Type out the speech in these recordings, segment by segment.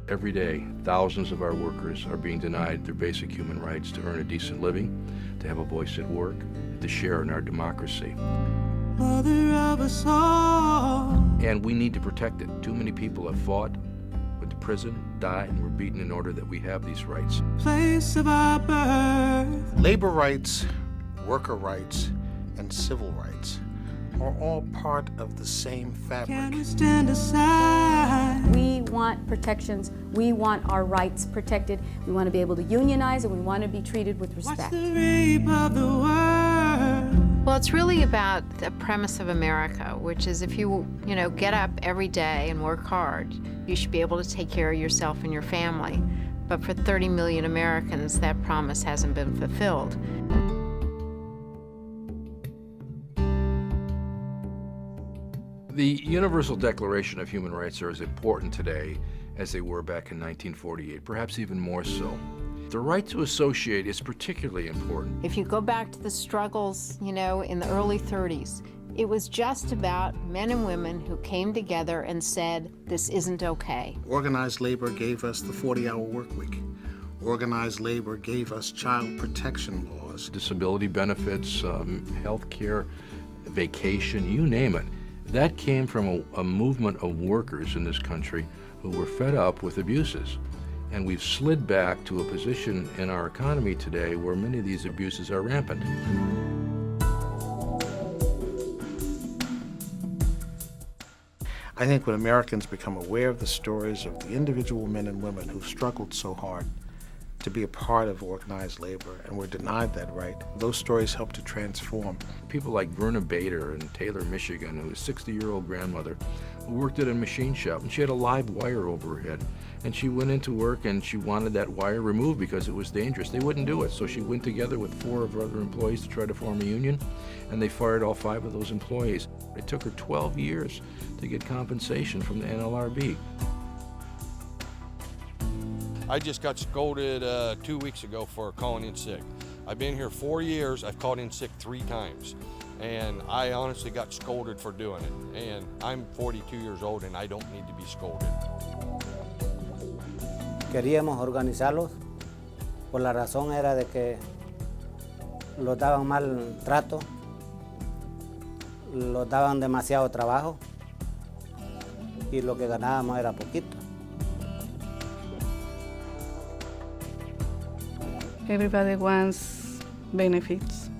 Every day, thousands of our workers are being denied their basic human rights to earn a decent living, to have a voice at work, to share in our democracy. Mother of us all. And we need to protect it. Too many people have fought, went to prison, died, and were beaten in order that we have these rights. Place of our birth. Labor rights, worker rights, and civil rights are all part of the same fabric. Can we stand aside? We want protections. We want our rights protected. We want to be able to unionize, and we want to be treated with Watch respect. the rape of the world. Well, it's really about the premise of America, which is if you get up every day and work hard, you should be able to take care of yourself and your family. But for 30 million Americans, that promise hasn't been fulfilled. The Universal Declaration of Human Rights are as important today as they were back in 1948, perhaps even more so. The right to associate is particularly important. If you go back to the struggles, in the early 30s, it was just about men and women who came together and said, this isn't okay. Organized labor gave us the 40-hour work week. Organized labor gave us child protection laws. Disability benefits, health care, vacation, you name it. That came from a movement of workers in this country who were fed up with abuses. And we've slid back to a position in our economy today where many of these abuses are rampant. I think when Americans become aware of the stories of the individual men and women who've struggled so hard to be a part of organized labor and were denied that right, those stories help to transform. People like Verna Bader in Taylor, Michigan, who was a 60-year-old grandmother who worked at a machine shop, and she had a live wire over her head. And she went into work and she wanted that wire removed because it was dangerous. They wouldn't do it, so she went together with 4 of her other employees to try to form a union, and they fired all 5 of those employees. It took her 12 years to get compensation from the NLRB. I just got scolded 2 weeks ago for calling in sick. I've been here 4 years, I've called in sick 3 times. And I honestly got scolded for doing it. And I'm 42 years old and I don't need to be scolded. Queríamos organizarlos, por la razón era de que los daban mal trato, los daban demasiado trabajo y lo que ganábamos era poquito. Everybody wants benefits,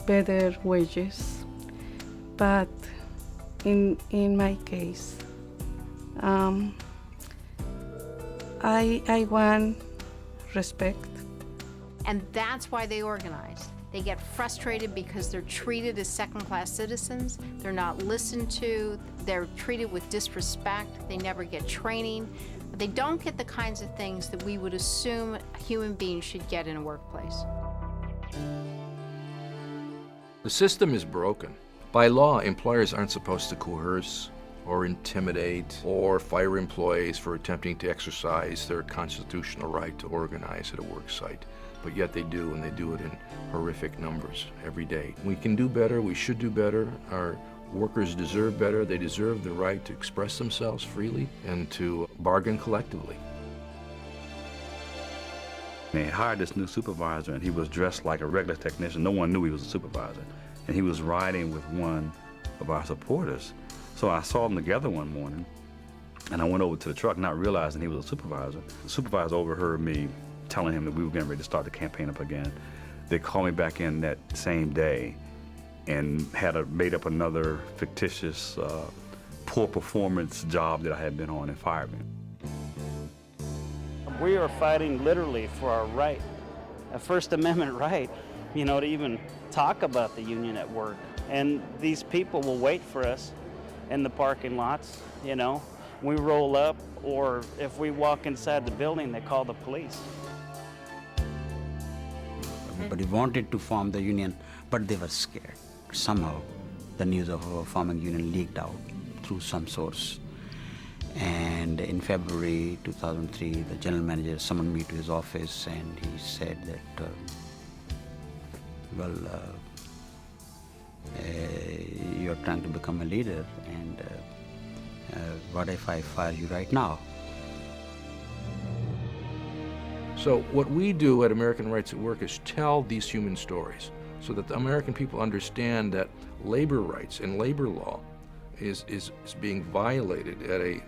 better wages, but in my case, I want respect. And that's why they organize. They get frustrated because they're treated as second-class citizens. They're not listened to. They're treated with disrespect. They never get training. But they don't get the kinds of things that we would assume a human being should get in a workplace. The system is broken. By law, employers aren't supposed to coerce or intimidate or fire employees for attempting to exercise their constitutional right to organize at a work site. But yet they do, and they do it in horrific numbers every day. We can do better, we should do better. Our workers deserve better. They deserve the right to express themselves freely and to bargain collectively. They hired this new supervisor, and he was dressed like a regular technician. No one knew he was a supervisor. And he was riding with one of our supporters. So I saw them together one morning, and I went over to the truck, not realizing he was a supervisor. The supervisor overheard me telling him that we were getting ready to start the campaign up again. They called me back in that same day and made up another fictitious poor performance job that I had been on and fired me. We are fighting literally for our right, a First Amendment right, to even talk about the union at work. And these people will wait for us in the parking lots, We roll up, or if we walk inside the building, they call the police. Everybody wanted to form the union, but they were scared. Somehow, the news of our forming union leaked out through some source. And in February 2003, the general manager summoned me to his office, and he said that, you're trying to become a leader, and what if I fire you right now? So what we do at American Rights at Work is tell these human stories so that the American people understand that labor rights and labor law is being violated at a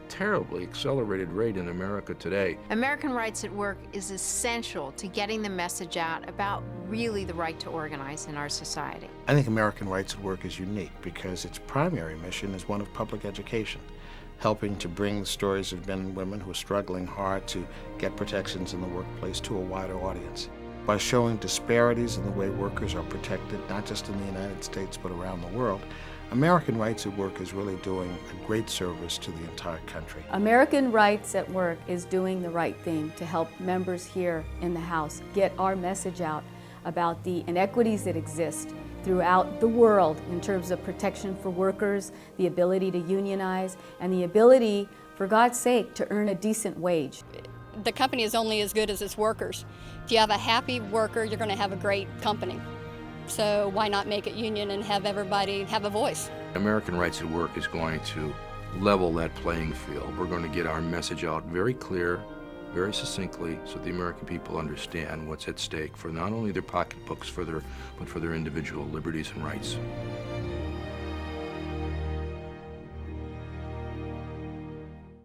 terribly accelerated rate in America today. American Rights at Work is essential to getting the message out about really the right to organize in our society. I think American Rights at Work is unique because its primary mission is one of public education, helping to bring the stories of men and women who are struggling hard to get protections in the workplace to a wider audience. By showing disparities in the way workers are protected, not just in the United States, but around the world, American Rights at Work is really doing a great service to the entire country. American Rights at Work is doing the right thing to help members here in the House get our message out about the inequities that exist throughout the world in terms of protection for workers, the ability to unionize, and the ability, for God's sake, to earn a decent wage. The company is only as good as its workers. If you have a happy worker, you're going to have a great company. So why not make it union and have everybody have a voice? American Rights at Work is going to level that playing field. We're going to get our message out very clear, very succinctly, so the American people understand what's at stake for not only their pocketbooks, but for their individual liberties and rights.